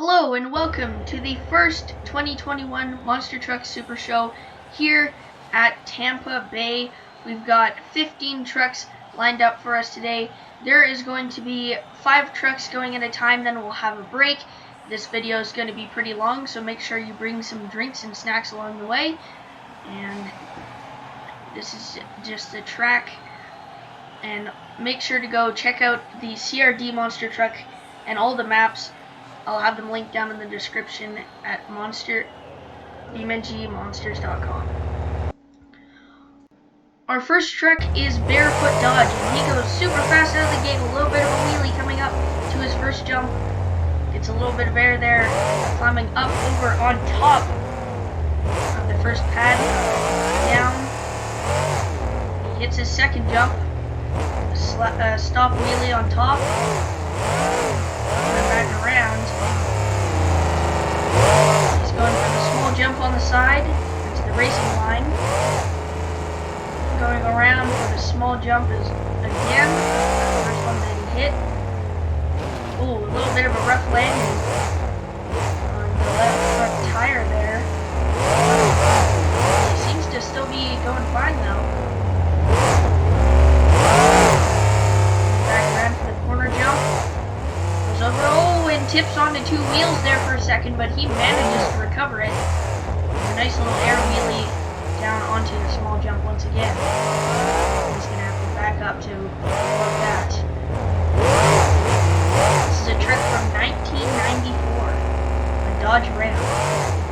Hello and welcome to the first 2021 Monster Truck Super Show here at Tampa Bay. We've got 15 trucks lined up for us today. There is going to be 5 trucks going at a time, then we'll have a break. This video is going to be pretty long, so make sure you bring some drinks and snacks along the way. And this is just the track. And make sure to go check out the CRD Monster Truck and all the maps. I'll have them linked down in the description at BeamNGmonsters.com. Our first truck is Bearfoot Dodge, and he goes super fast out of the gate. A little bit of a wheelie coming up to his first jump. Gets a little bit of air there, climbing up over on top of the first pad. Down. He hits his second jump. Stop wheelie on top. And back around. He's going for the small jump on the side into the racing line. Going around for the small jump is again. The first one that he hit. Ooh, a little bit of a rough landing on the left front tire there. He seems to still be going fine though. Back around for the corner jump. Over, and tips onto 2 wheels there for a second, but he manages to recover it. A nice little air wheelie down onto the small jump once again. He's going to have to back up to avoid that. This is a truck from 1994, a Dodge Ram.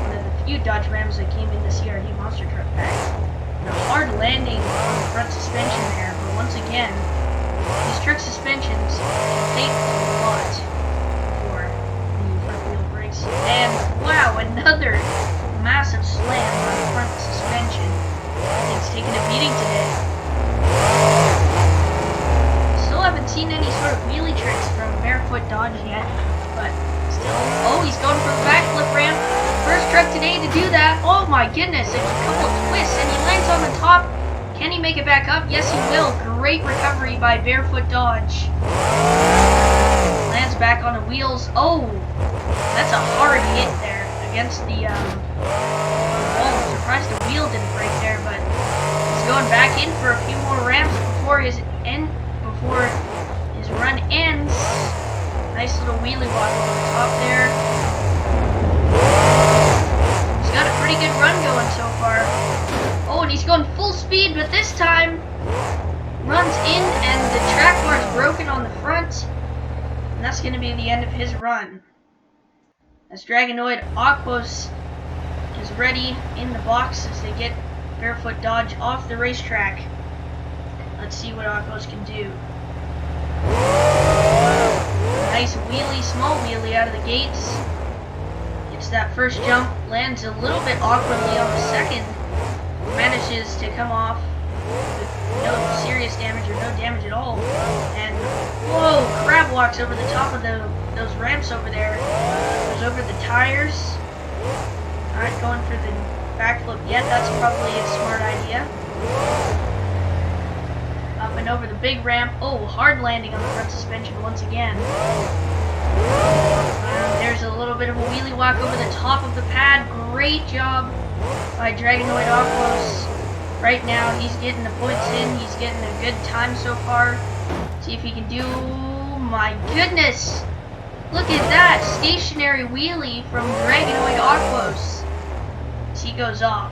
One of the few Dodge Rams that came in the CRD Monster Truck pack. And a hard landing on the front suspension there, but once again, these truck suspensions can take a lot. And wow, another massive slam on the front suspension. It's taking a beating today. Still haven't seen any sort of wheelie tricks from Bearfoot Dodge yet, but still. Oh, he's going for the backflip ramp. First truck today to do that. Oh my goodness, a couple of twists, and he lands on the top. Can he make it back up? Yes, he will. Great recovery by Bearfoot Dodge. Lands back on the wheels. Oh, that's a hard hit there against the wall. I'm surprised the wheel didn't break there, but he's going back in for a few more ramps before his run ends. Nice little wheelie walk over the top there. He's got a pretty good run going so far. Oh, and he's going full speed, but this time runs in and the track bar is broken on the front. And that's going to be the end of his run. As Dragonoid, Aquos is ready in the box as they get Bearfoot Dodge off the racetrack. Let's see what Aquos can do. Nice wheelie, small wheelie out of the gates. Gets that first jump, lands a little bit awkwardly on the second. Manages to come off with no serious damage or no damage at all. And whoa, crab walks over the top of those ramps over there. Goes over the tires. Not going for the backflip yet. That's probably a smart idea. Up and over the big ramp. Oh, hard landing on the front suspension once again. There's a little bit of a wheelie walk over the top of the pad. Great job by Dragonoid Aquos. Right now, he's getting the points in. He's getting a good time so far. See if he can do... My goodness! Look at that! Stationary wheelie from Dragonoid Aquos. As he goes off.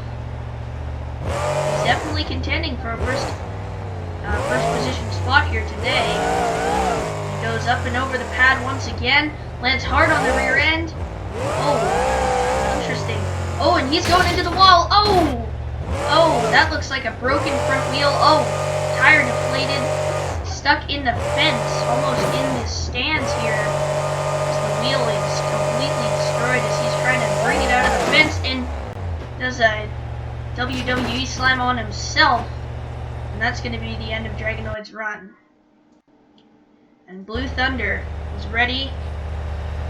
He's definitely contending for a first position spot here today. He goes up and over the pad once again. Lands hard on the rear end. Oh, interesting. Oh, and he's going into the wall. Oh! Oh, that looks like a broken front wheel. Oh, tire deflated. Stuck in the fence, almost in the stands here. As the wheel is completely destroyed as he's trying to bring it out of the fence and does a WWE slam on himself. And that's going to be the end of Dragonoid's run. And Blue Thunder is ready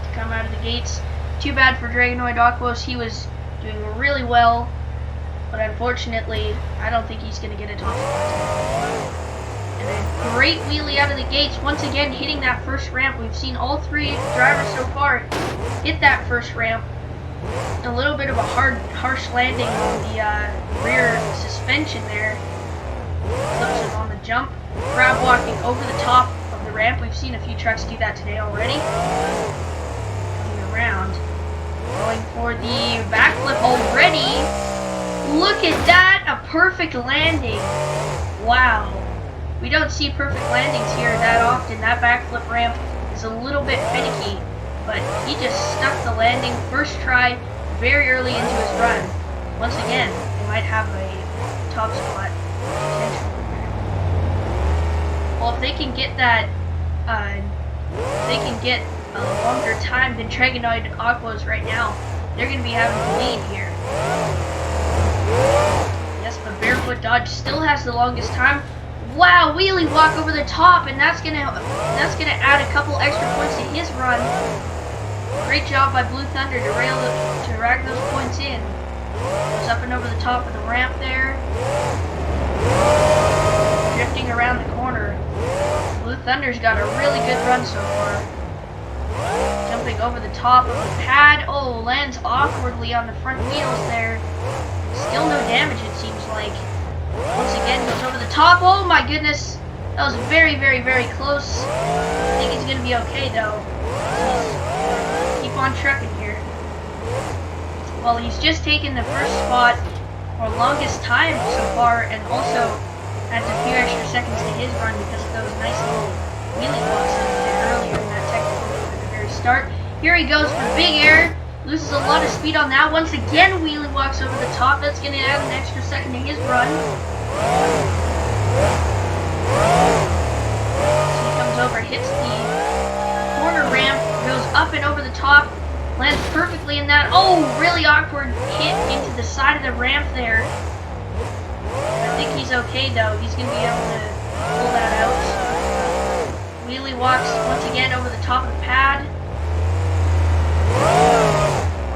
to come out of the gates. Too bad for Dragonoid Aquos. He was doing really well. But unfortunately, I don't think he's going to get a top spot. And a great wheelie out of the gates, once again hitting that first ramp. We've seen all 3 drivers so far hit that first ramp. A little bit of a harsh landing on the rear suspension there. Flips it on the jump. Crab walking over the top of the ramp. We've seen a few trucks do that today already. Coming around. Going for the backflip already. Look at that! A perfect landing. Wow. We don't see perfect landings here that often. That backflip ramp is a little bit finicky, but he just stuck the landing first try very early into his run. Once again, they might have a top spot potential. Well, if they can get that, they can get a longer time than Dragonoid and Aquos right now, they're going to be having the lead here. Yes, but Bearfoot Dodge still has the longest time. Wow, wheelie walk over the top, and that's gonna add a couple extra points to his run. Great job by Blue Thunder to rag those points in. Goes up and over the top of the ramp there. Drifting around the corner. Blue Thunder's got a really good run so far. Jumping over the top of the pad. Oh, lands awkwardly on the front wheels there. Still no damage, it seems like. Once again, goes over the top. Oh my goodness. That was very, very, very close. I think he's going to be okay, though. Keep on trucking here. Well, he's just taken the first spot for longest time so far, and also adds a few extra seconds to his run because of those nice little wheelie walks that he did earlier in that technical move at the very start. Here he goes for big air. Loses a lot of speed on that. Once again, wheelie walks over the top. That's going to add an extra second to his run. So he comes over, hits the corner ramp, goes up and over the top, lands perfectly in that. Oh, really awkward hit into the side of the ramp there. I think he's okay, though. He's going to be able to pull that out. Wheelie walks once again over the top of the pad.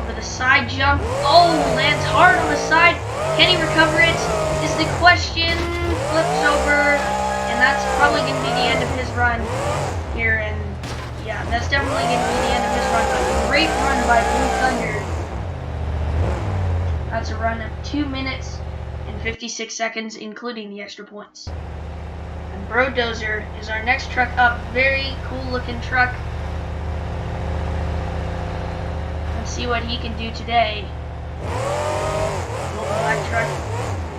Over the side jump. Oh, lands hard on the side. Can he recover it? Is the question. Flips over. And that's probably going to be the end of his run here. And yeah, that's definitely going to be the end of his run. But a great run by Blue Thunder. That's a run of 2 minutes and 56 seconds, including the extra points. And Brodozer is our next truck up. Very cool looking truck. Let's see what he can do today. Little black truck.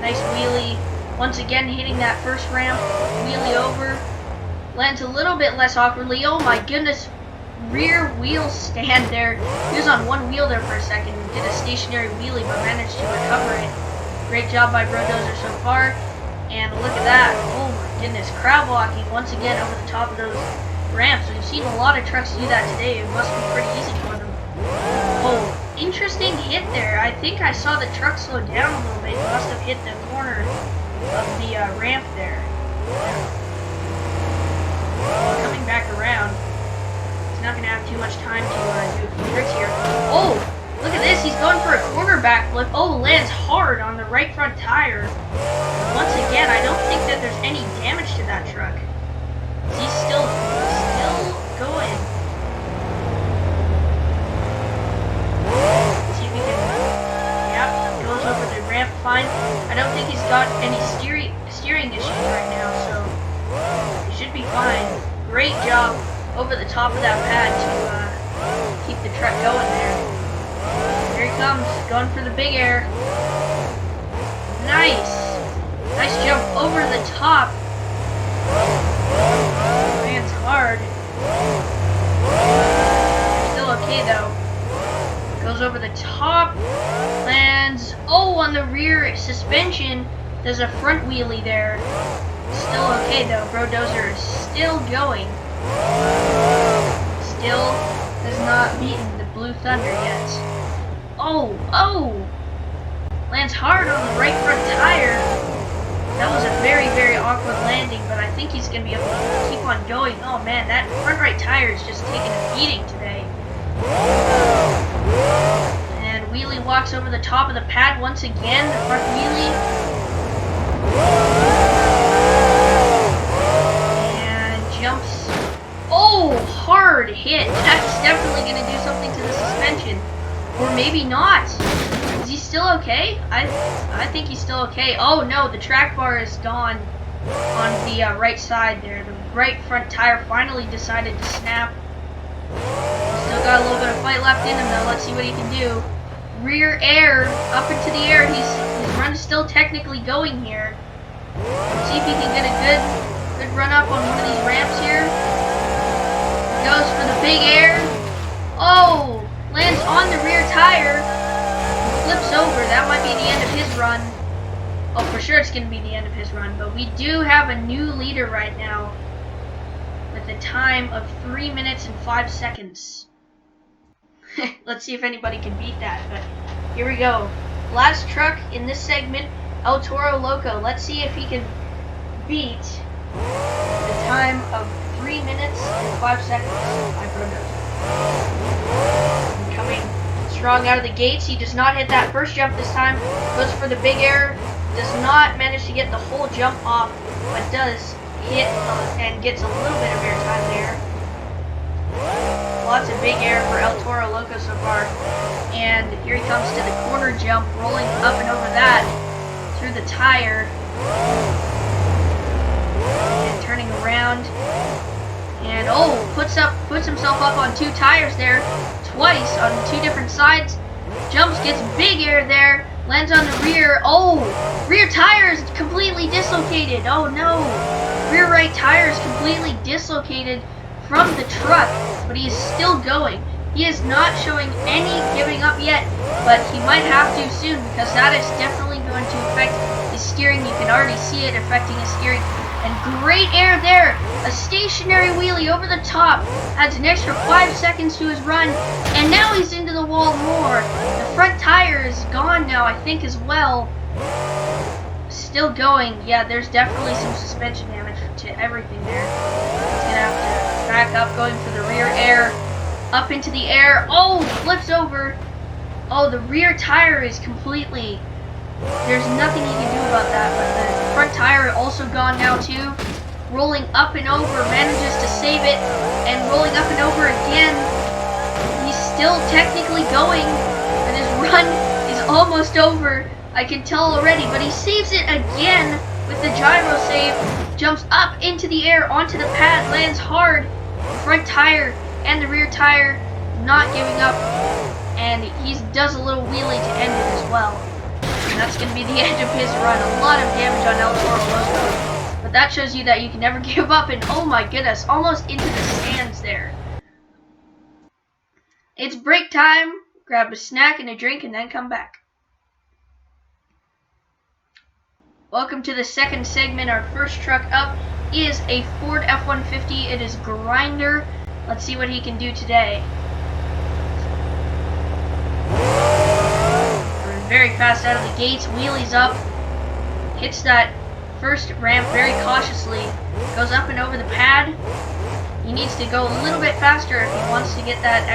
Nice wheelie. Once again hitting that first ramp. Wheelie over. Lands a little bit less awkwardly. Oh my goodness. Rear wheel stand there. He was on one wheel there for a second. Did a stationary wheelie but managed to recover it. Great job by Brodozer so far. And look at that. Oh my goodness. Crab walking once again over the top of those ramps. We've seen a lot of trucks do that today. It must be pretty easy for them. Oh, interesting hit there. I think I saw the truck slow down a little bit. It must have hit the corner of the ramp there. Well, coming back around, he's not going to have too much time to do a few tricks here. Oh, look at this. He's going for a corner backflip. Oh, lands hard on the right front tire. Once again, I don't think that there's any damage to that truck. He's still going. See if he can. Yep, goes over the ramp fine. I don't think he's got any steering issues right now, so he should be fine. Great job over the top of that pad to keep the truck going there. Here he comes, going for the big air. Nice! Nice jump over the top. Lands hard. Still okay though. Goes over the top. Lands. Oh, on the rear suspension. There's a front wheelie there. Still okay though. Brodozer is still going. Still has not beaten the Blue Thunder yet. Oh! Lands hard on the right front tire. That was a very, very awkward landing, but I think he's going to be able to keep on going. Oh man, that front right tire is just taking a beating today. And wheelie walks over the top of the pad once again. The front wheelie. And jumps. Oh, hard hit. That's definitely going to do something to the suspension. Or maybe not. Is he still okay? I think he's still okay. Oh no, the track bar is gone on the right side there. The right front tire finally decided to snap. Still got a little bit of fight left in him though. Let's see what he can do. Rear air up into the air. His run is still technically going here. Let's see if he can get a good run up on one of these ramps here. Goes for the big air. Oh, lands on the rear tire. Flips over. That might be the end of his run. Oh, for sure it's going to be the end of his run. But we do have a new leader right now with a time of 3 minutes and 5 seconds. Let's see if anybody can beat that. But here we go. Last truck in this segment, El Toro Loco. Let's see if he can beat the time of 3 minutes and 5 seconds by Brodozer. Coming strong out of the gates. He does not hit that first jump this time. Goes for the big air. Does not manage to get the whole jump off, but does hit and gets a little bit of air time there. Lots of big air for El Toro Loco so far. And here he comes to the corner jump, rolling up and over that through the tire. And turning around. And oh, puts himself up on 2 tires there, twice on 2 different sides. Jumps, gets big air there, lands on the rear. Oh, rear tire is completely dislocated. Oh no, rear right tire is completely dislocated from the truck, but he is still going. He is not showing any giving up yet, but he might have to soon because that is definitely going to affect his steering. You can already see it affecting his steering. And great air there. A stationary wheelie over the top. Adds an extra 5 seconds to his run. And now he's into the wall more. The front tire is gone now, I think, as well. Still going. Yeah, there's definitely some suspension damage to everything there. He's going to have to back up, going for the rear air. Up into the air. Oh, flips over. Oh, the rear tire is completely... There's nothing he can do about that, but the front tire also gone now too. Rolling up and over, manages to save it, and rolling up and over again. He's still technically going, and his run is almost over. I can tell already, but he saves it again with the gyro save. Jumps up into the air, onto the pad, lands hard. The front tire and the rear tire not giving up, and he does a little wheelie to end it as well. And that's going to be the end of his run. A lot of damage on El Toro Loco. But that shows you that you can never give up. And oh my goodness, almost into the stands there. It's break time. Grab a snack and a drink and then come back. Welcome to the second segment. Our first truck up is a Ford F-150. It is Grinder. Let's see what he can do today. Very fast out of the gates, wheelies up, hits that first ramp very cautiously, goes up and over the pad. He needs to go a little bit faster if he wants to get that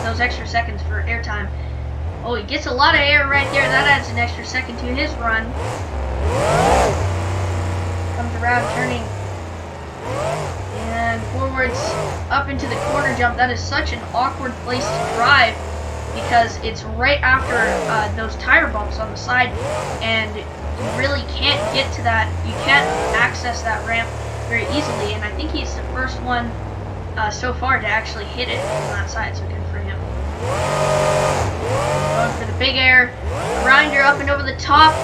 those extra seconds for airtime. Oh, he gets a lot of air right there. That adds an extra second to his run. Comes around turning and forwards up into the corner jump. That is such an awkward place to drive, because it's right after those tire bumps on the side, and you really can't get to that. You can't access that ramp very easily, and I think he's the first one so far to actually hit it on that side, so good for him. Going for the big air, Grinder up and over the top.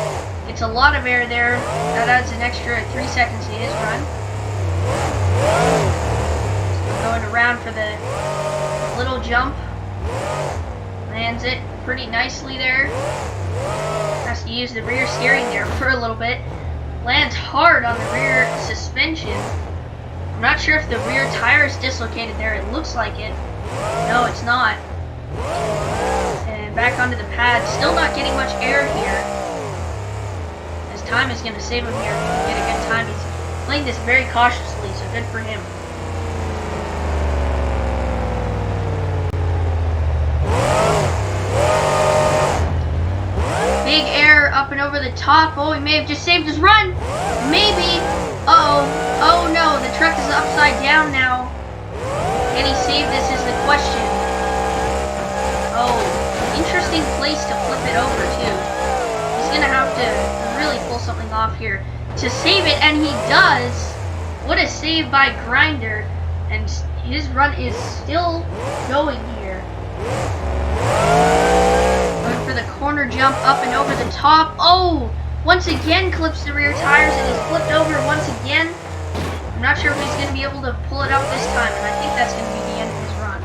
It's a lot of air there. That adds an extra 3 seconds to his run. Still going around for the little jump. Lands it pretty nicely there. Has to use the rear steering there for a little bit. Lands hard on the rear suspension. I'm not sure if the rear tire is dislocated there. It looks like it. No, it's not. And back onto the pad. Still not getting much air here. His time is going to save him here. If he can get a good time. He's playing this very cautiously, so good for him. Big air up and over the top. Oh, he may have just saved his run. Maybe. Uh-oh. Oh no, the truck is upside down now. Can he save this is the question. Oh, place to flip it over too. He's gonna have to really pull something off here to save it, and he does. What a save by Grinder, and his run is still going here. Going for the corner jump up and over the top. Oh, once again clips the rear tires and is flipped over once again. I'm not sure if he's going to be able to pull it up this time, and I think that's going to be the end of his run.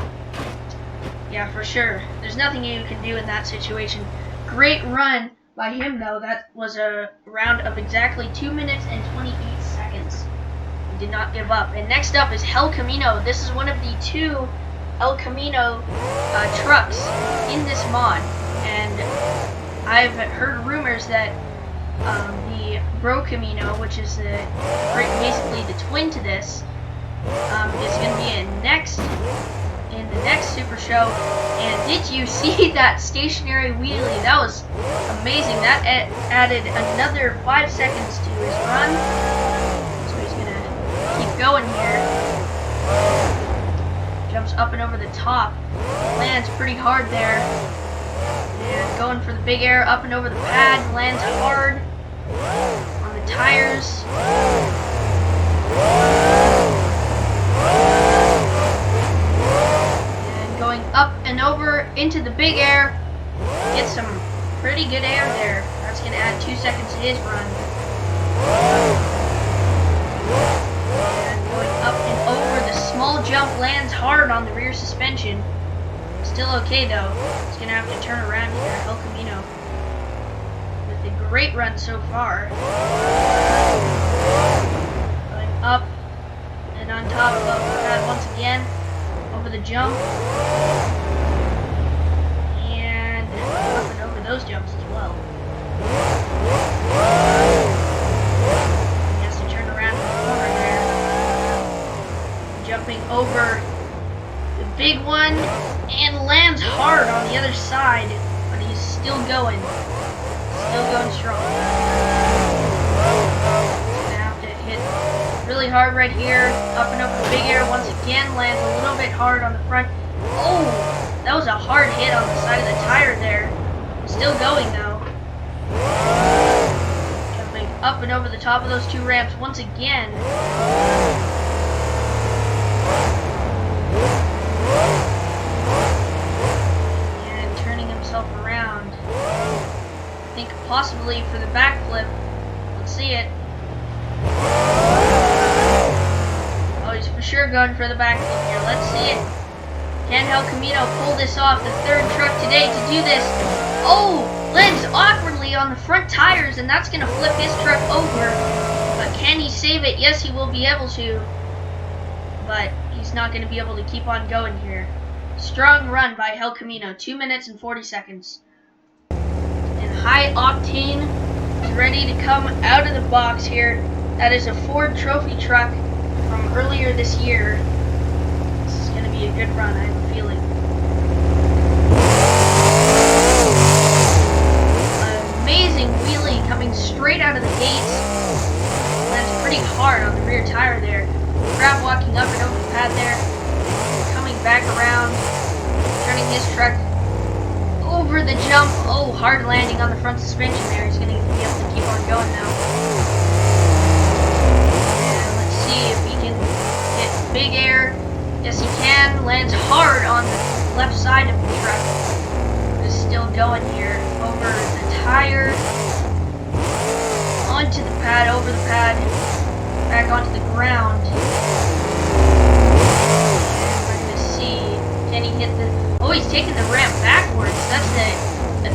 Yeah, for sure. There's nothing you can do in that situation. Great run by him, though. That was a round of exactly 2 minutes and 28 seconds. He did not give up. And next up is El Camino. This is one of the 2 El Camino trucks in this mod. And I've heard rumors that the Bro Camino, which is basically the twin to this, is going to be in the next Super Show. And did you see that stationary wheelie? That was amazing. That added another 5 seconds to his run. So he's going to keep going here. Jumps up and over the top. Lands pretty hard there. And going for the big air up and over the pad. Lands hard on the tires. And going up and over into the big air. Gets some pretty good air there. That's going to add 2 seconds to his run. And going up and over the small jump, lands hard on the rear suspension. Still okay though. He's going to have to turn around here. El Camino with a great run so far. Going up and on top of the pad once again. Over the jump. And up and over those jumps as well. He has to turn around in the corner there. Jumping over the big one and lands hard on the other side, but he's still going. Still going strong. He's gonna have to hit really hard right here. Up and over the big air once again. Lands a little bit hard on the front. Oh, that was a hard hit on the side of the tire there. Still going though. Jumping up and over the top of those 2 ramps once again. And turning himself around. I think possibly for the backflip. Let's see it. Oh, he's for sure going for the backflip here. Let's see it. Can El Camino pull this off? The 3rd truck today to do this. Oh, lands awkwardly on the front tires, and that's going to flip his truck over. But can he save it? Yes, he will be able to. But he's not going to be able to keep on going here. Strong run by El Camino. 2 minutes and 40 seconds. And High Octane is ready to come out of the box here. That is a Ford trophy truck from earlier this year. This is going to be a good run, I have a feeling. Amazing wheelie coming straight out of the gates. Lands pretty hard on the rear tire there. Grab walking up and over the pad there. Coming back around. Turning his truck over the jump. Oh, hard landing on the front suspension there. He's going to be able to keep on going now. And let's see if he can hit big air. Yes, he can. Lands hard on the left side of the truck. Is still going here. Over the tire. Onto the pad, over the pad. Back onto the ground. And we're going to see. Can he hit the... Oh, he's taking the ramp backwards.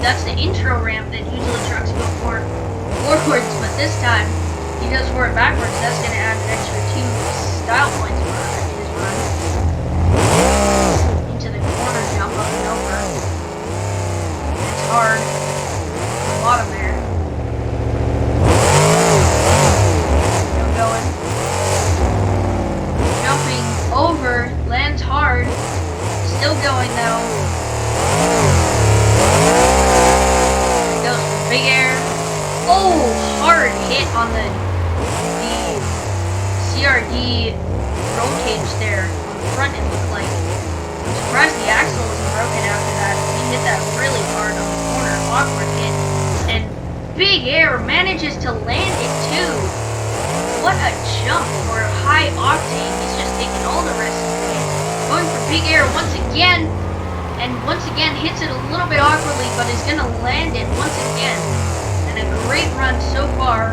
That's the intro ramp that usually trucks go forwards, but this time he goes for it backwards. That's going to add an extra 2 style points for his run. Into the corner jump up and over. It's hard on the bottom there. Still going. Jumping over, lands hard. Still going though. There goes for big air. Oh, hard hit on the CRD air, manages to land it too. What a jump for high octane. He's just taking all the risks. Going for big air once again, and once again hits it a little bit awkwardly, but is going to land it once again. And a great run so far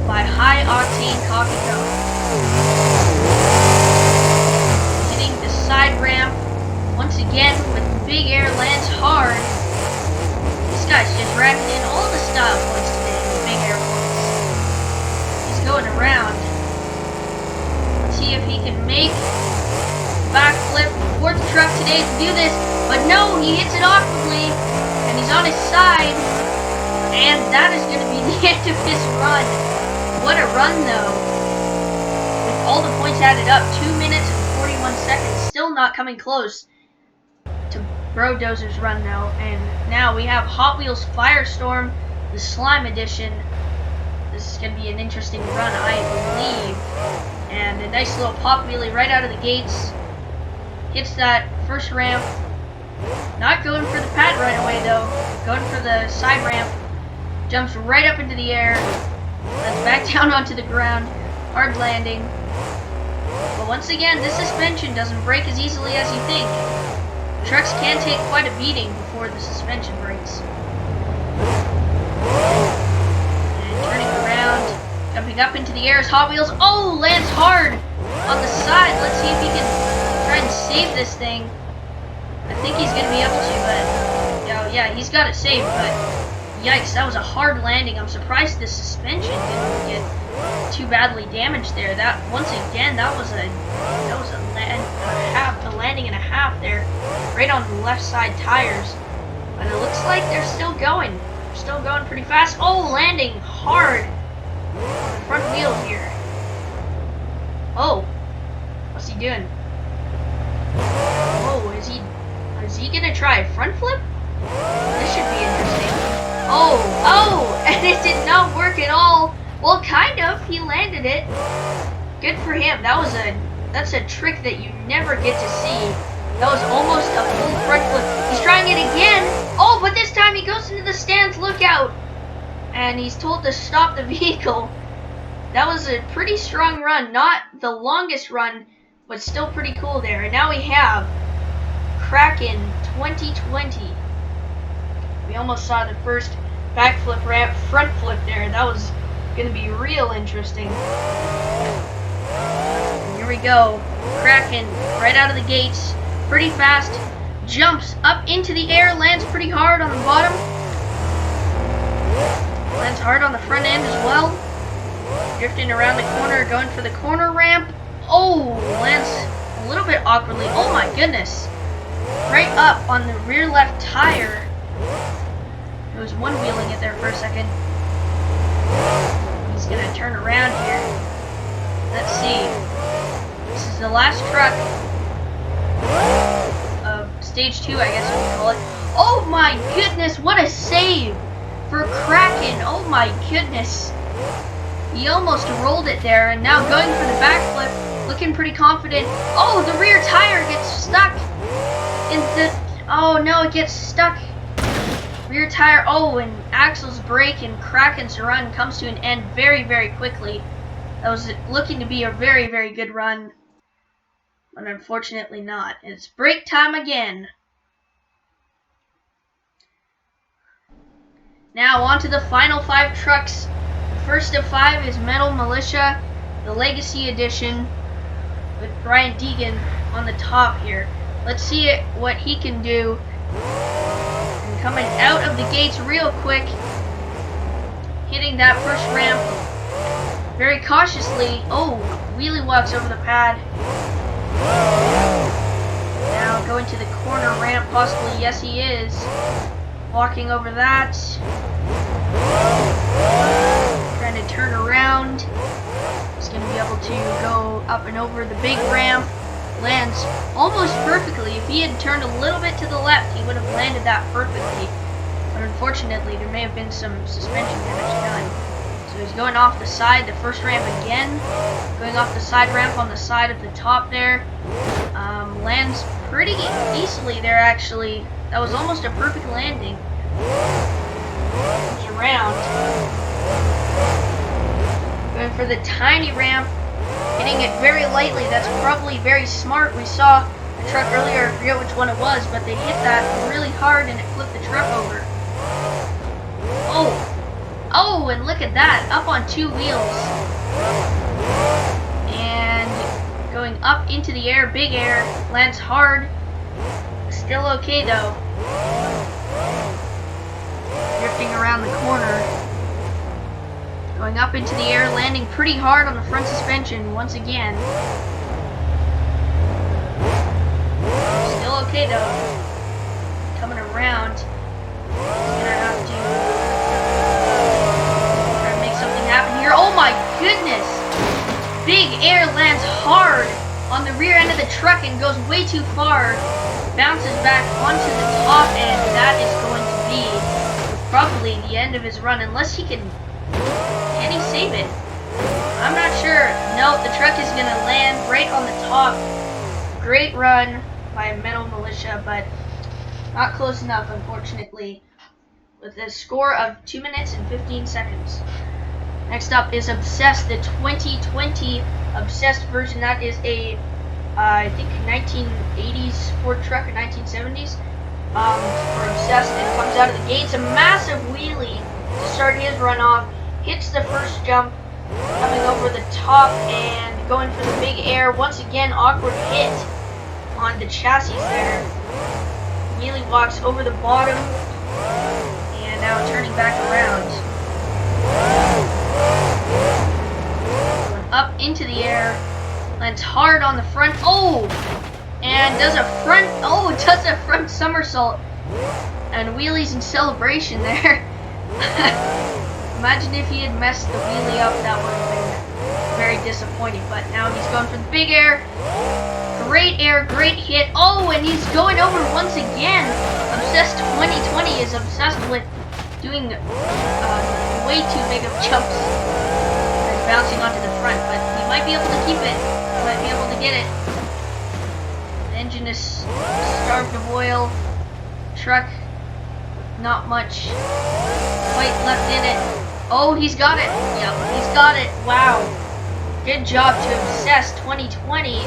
by high octane Coffee Cup. Hitting the side ramp once again with big air, lands hard. This guy's just racking in all the style points today with big air points. He's going around. Let's see if he can make backflip. Fourth truck today to do this, but no, he hits it awkwardly, and he's on his side, and that is going to be the end of his run. What a run, though. With all the points added up, 2 minutes and 41 seconds, still not coming close to Brodozer's run, though. And now we have Hotwheels Firestorm, the Slime Edition. This is going to be an interesting run, I believe. And a nice little pop wheelie right out of the gates. Hits that first ramp. Not going for the pad right away, though. Going for the side ramp. Jumps right up into the air. Lands back down onto the ground. Hard landing. But once again, this suspension doesn't break as easily as you think. Trucks can take quite a beating before the suspension breaks. And turning around. Jumping up into the air is Hot Wheels. Oh, lands hard on the side. Let's see if he can try and save this thing. I think he's going to be able to, but yeah, he's got it saved, but yikes, that was a hard landing. I'm surprised the suspension didn't get too badly damaged there. That, once again, that was a landing and a half there, right on the left side tires. But it looks like they're still going. They're still going pretty fast. Oh, landing hard on the front wheel here. Oh, what's he doing? Oh, is he gonna try a front flip? This should be interesting. Oh, and it did not work at all. Well, kind of. He landed it. Good for him. That's a trick that you never get to see. That was almost a full front flip. He's trying it again. Oh, but this time he goes into the stands. Look out. And he's told to stop the vehicle. That was a pretty strong run. Not the longest run, but still pretty cool there. And now we have Kraken 2020. We almost saw the first backflip ramp, front flip there. That was going to be real interesting. And here we go. Kraken right out of the gates. Pretty fast. Jumps up into the air. Lands pretty hard on the bottom. Lands hard on the front end as well. Drifting around the corner, going for the corner ramp. Oh, lands a little bit awkwardly. Oh my goodness. Right up on the rear left tire. It was one wheeling it there for a second. He's going to turn around here. Let's see. This is the last truck of stage 2, I guess we would call it. Oh my goodness, what a save for Kraken. Oh my goodness. He almost rolled it there, and now going for the backflip, looking pretty confident. Oh, the rear tire gets stuck in the... Oh no, it gets stuck. Rear tire, oh, and axles break, and Kraken's run comes to an end very, very quickly. That was looking to be a very, very good run, but unfortunately not. It's break time again. Now on to the final 5 trucks. The first of 5 is Metal Mulisha, the Legacy Edition, with Brian Deegan on the top here. Let's see what he can do. And coming out of the gates real quick, hitting that first ramp very cautiously. Oh, wheelie walks over the pad. Now going to the corner ramp, possibly. Yes, he is. Walking over that. Trying to turn around. He's going to be able to go up and over the big ramp. Lands almost perfectly. If he had turned a little bit to the left, he would have landed that perfectly. But unfortunately, there may have been some suspension damage done. So he's going off the side, the first ramp again. Going off the side ramp on the side of the top there. Lands pretty easily there, actually. That was almost a perfect landing. Comes around. Going for the tiny ramp. Hitting it very lightly. That's probably very smart. We saw a truck earlier, I forget which one it was, but they hit that really hard and it flipped the truck over. Oh, and look at that. Up on 2 wheels. And going up into the air, big air, lands hard. Still okay though. Drifting around the corner. Going up into the air, landing pretty hard on the front suspension once again. Still okay though. Coming around. He's gonna have to try to make something happen here. Oh my goodness! Big air lands hard on the rear end of the truck and goes way too far. Bounces back onto the top, and that is going to be probably the end of his run, unless he can he save it? I'm not sure. No, the truck is going to land right on the top. Great run by Metal Mulisha, but not close enough, unfortunately, with a score of 2 minutes and 15 seconds. Next up is Obsessed, the 2020 Obsessed version. That is a, I think, 1980s Ford truck or 1970s for Obsessed, and comes out of the gates. A massive wheelie to start his run off. Hits the first jump, coming over the top and going for the big air. Once again, awkward hit on the chassis there. Wheelie walks over the bottom, and now turning back around. Going up into the air, lands hard on the front. Oh! And does a front somersault. And wheelies in celebration there. Imagine if he had messed the wheelie up, that would have been very disappointing. But now he's going for the big air. Great air, great hit. Oh, and he's going over once again. Obsessed 2020 is obsessed with doing way too big of jumps and bouncing onto the front. But he might be able to keep it. He might be able to get it. The engine is starved of oil. Truck, not much light left in it. Oh, he's got it. Yep, he's got it. Wow. Good job to Obsessed 2020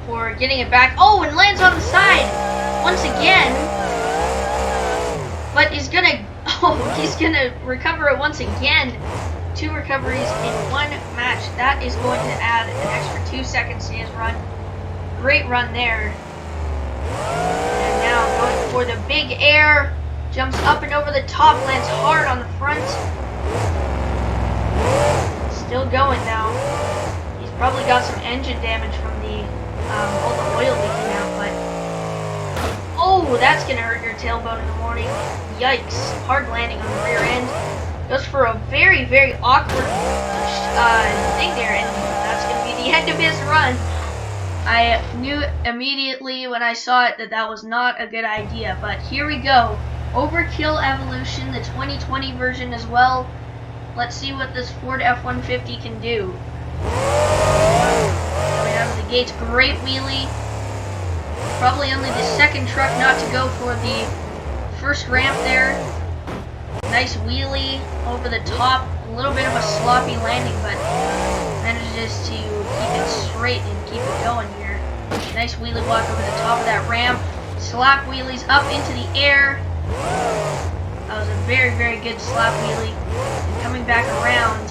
for getting it back. Oh, and lands on the side once again. But he's gonna recover it once again. 2 recoveries in 1 match. That is going to add an extra 2 seconds to his run. Great run there. And now going for the big air. Jumps up and over the top, lands hard on the front. Still going now. He's probably got some engine damage from all the oil leaking out, but oh, that's gonna hurt your tailbone in the morning. Yikes! Hard landing on the rear end. Goes for a very, very awkward thing there, and that's gonna be the end of his run. I knew immediately when I saw it that that was not a good idea, but here we go. Overkill Evolution, the 2020 version as well. Let's see what this Ford F-150 can do. Coming out of the gates, great wheelie. Probably only the second truck not to go for the first ramp there. Nice wheelie over the top. A little bit of a sloppy landing, but manages to keep it straight and keep it going here. Nice wheelie walk over the top of that ramp. Slap wheelies up into the air. That was a very, very good slap wheelie. And coming back around,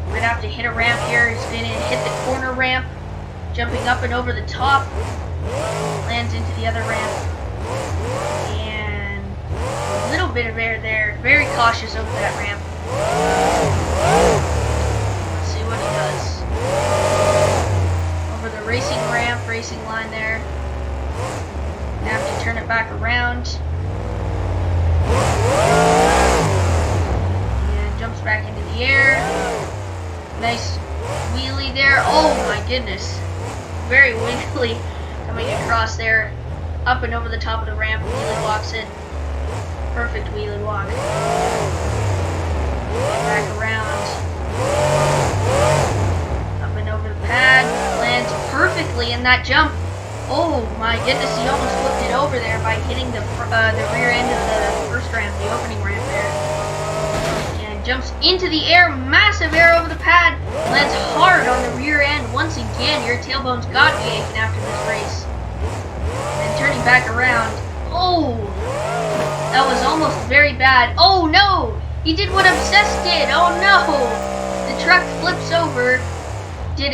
we're gonna have to hit a ramp here. He's gonna hit the corner ramp, jumping up and over the top, lands into the other ramp, and a little bit of air there. Very cautious over that ramp. Let's see what he does. Over the racing ramp, racing line there. Gonna have to turn it back around. And jumps back into the air. Nice wheelie there. Oh my goodness. Very wiggly coming across there. Up and over the top of the ramp. Wheelie walks it. Perfect wheelie walk. Get back around. Up and over the pad. Lands perfectly in that jump. Oh my goodness, he almost flipped it over there by hitting the rear end of the first ramp, the opening ramp there. And jumps into the air, massive air over the pad, lands hard on the rear end. Once again, your tailbone's got to be aching after this race. And turning back around, oh, that was almost very bad. Oh no, he did what Obsessed did. Oh no, the truck flips over, did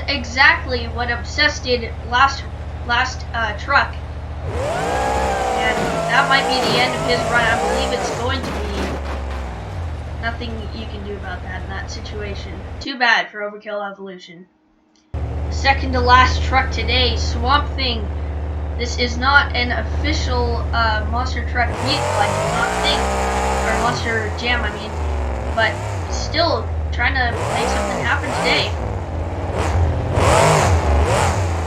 exactly what Obsessed did last truck. And that might be the end of his run. I believe it's going to be. Nothing you can do about that in that situation. Too bad for Overkill Evolution. Second to last truck today, Swamp Thing. This is not an official monster truck vehicle, I do not think. Or monster jam, I mean. But still trying to make something happen today.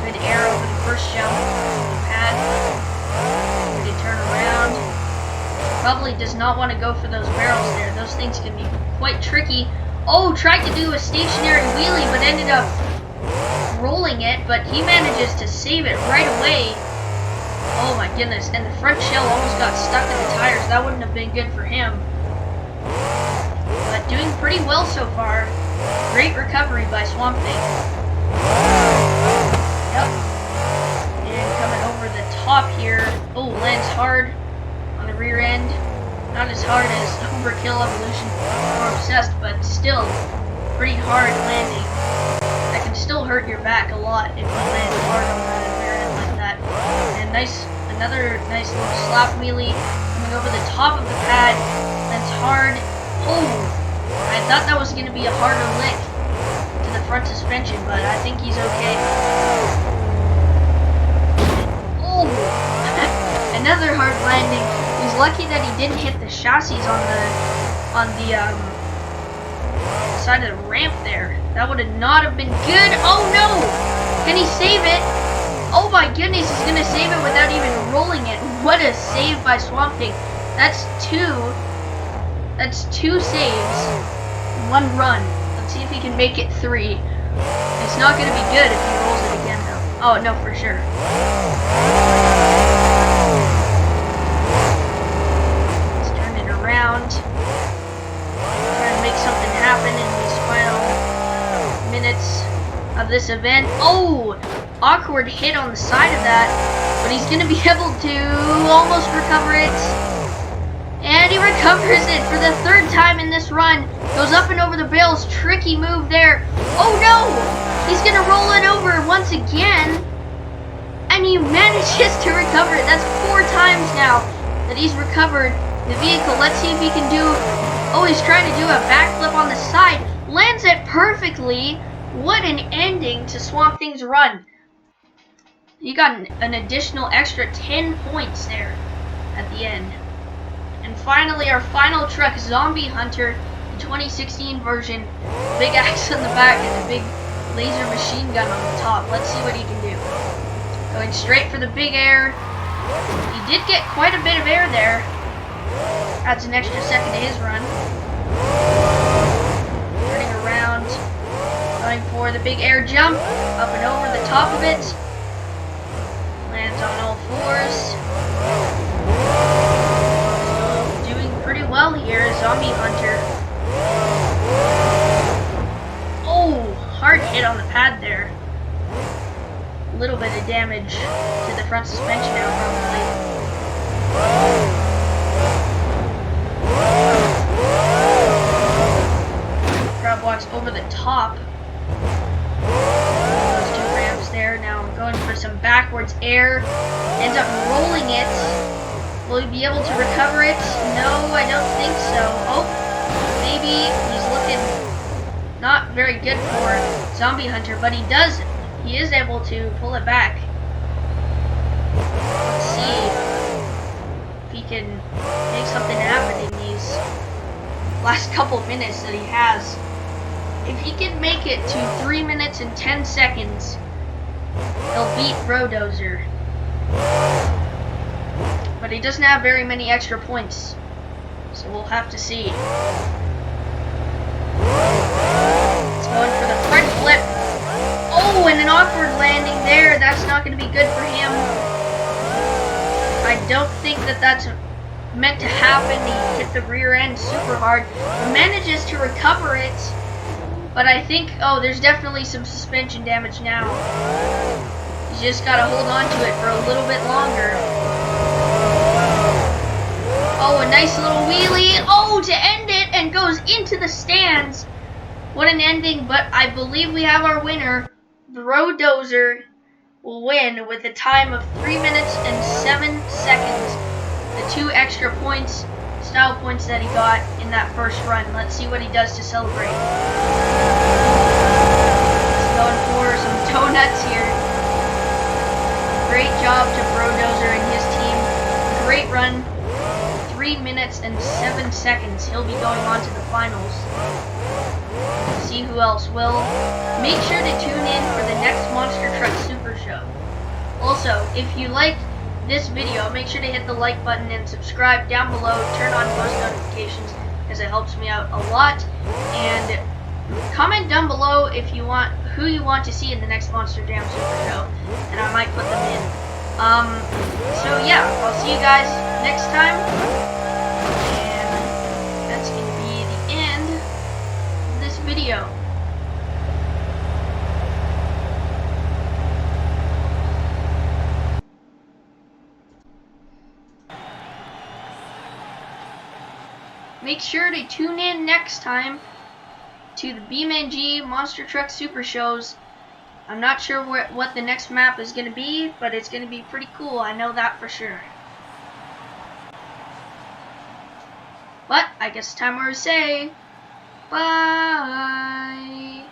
Good air over the first jump. Pad. Good turn around. Probably does not want to go for those barrels there. Those things can be quite tricky. Oh, tried to do a stationary wheelie, but ended up rolling it. But he manages to save it right away. Oh my goodness. And the front shell almost got stuck in the tires. That wouldn't have been good for him. But doing pretty well so far. Great recovery by Swamp Thing. Yep. And coming over the top here. Oh, lands hard on the rear end. Not as hard as Overkill Evolution or Obsessed, but still pretty hard landing. That can still hurt your back a lot if you land hard on the rear end like that. And another nice little slap wheelie coming over the top of the pad. Lands hard. Oh, I thought that was going to be a harder lick to the front suspension, but I think he's okay. Oh, another hard landing. He's lucky that he didn't hit the chassis on the side of the ramp there. That would not have been good. Oh no! Can he save it? Oh my goodness, he's gonna save it without even rolling it. What a save by Swamp Thing. That's two saves in one run. Let's see if he can make it 3. It's not gonna be good if he rolls it again though. Oh no, for sure. Trying to make something happen in these final minutes of this event. Oh, awkward hit on the side of that, but he's going to be able to almost recover it. And he recovers it for the 3rd time in this run. Goes up and over the bales. Tricky move there. Oh no! He's going to roll it over once again. And he manages to recover it. That's 4 times now that he's recovered the vehicle. Let's see if he can do. Oh, he's trying to do a backflip on the side. Lands it perfectly. What an ending to Swamp Thing's run. He got an additional extra 10 points there at the end. And finally, our final truck, Zombie Hunter, the 2016 version. Big axe on the back and a big laser machine gun on the top. Let's see what he can do. Going straight for the big air. He did get quite a bit of air there. Adds an extra second to his run. Turning around. Going for the big air jump. Up and over the top of it. Lands on all 4s. So doing pretty well here, Zombie Hunter. Oh, hard hit on the pad there. A little bit of damage to the front suspension now, probably. Grab walks over the top. Those 2 ramps there. Now going for some backwards air. Ends up rolling it. Will he be able to recover it? No, I don't think so. Oh, maybe. He's looking not very good for Zombie Hunter, but he is able to pull it back. Let's see if he can make something happen in these last couple minutes that he has. If he can make it to 3 minutes and 10 seconds, he'll beat Brodozer. But he doesn't have very many extra points, so we'll have to see. It's going for the front flip. Oh, and an awkward landing there. That's not going to be good for him. I don't think that that's meant to happen. He hit the rear end super hard, manages to recover it, but I think, oh, there's definitely some suspension damage now. He's just got to hold on to it for a little bit longer. Oh, a nice little wheelie. Oh, to end it, and goes into the stands. What an ending, but I believe we have our winner. Brodozer will win with a time of 3 minutes and 7 seconds. The 2 extra points, style points that he got in that first run. Let's see what he does to celebrate. He's going for some donuts here. Great job to Brodozer and his team. Great run. 3 minutes and 7 seconds. He'll be going on to the finals. See who else will. Make sure to tune in for the next Monster Truck Super Show. Also, if you like this video, make sure to hit the like button and subscribe down below. Turn on post notifications, as it helps me out a lot. And comment down below if you want who you want to see in the next Monster Jam Super Show, and I might put them in. So yeah, I'll see you guys next time. And that's gonna be the end of this video. Make sure to tune in next time to the BeamNG Monster Truck Super Shows. I'm not sure what the next map is going to be, but it's going to be pretty cool. I know that for sure. But I guess it's time to say bye.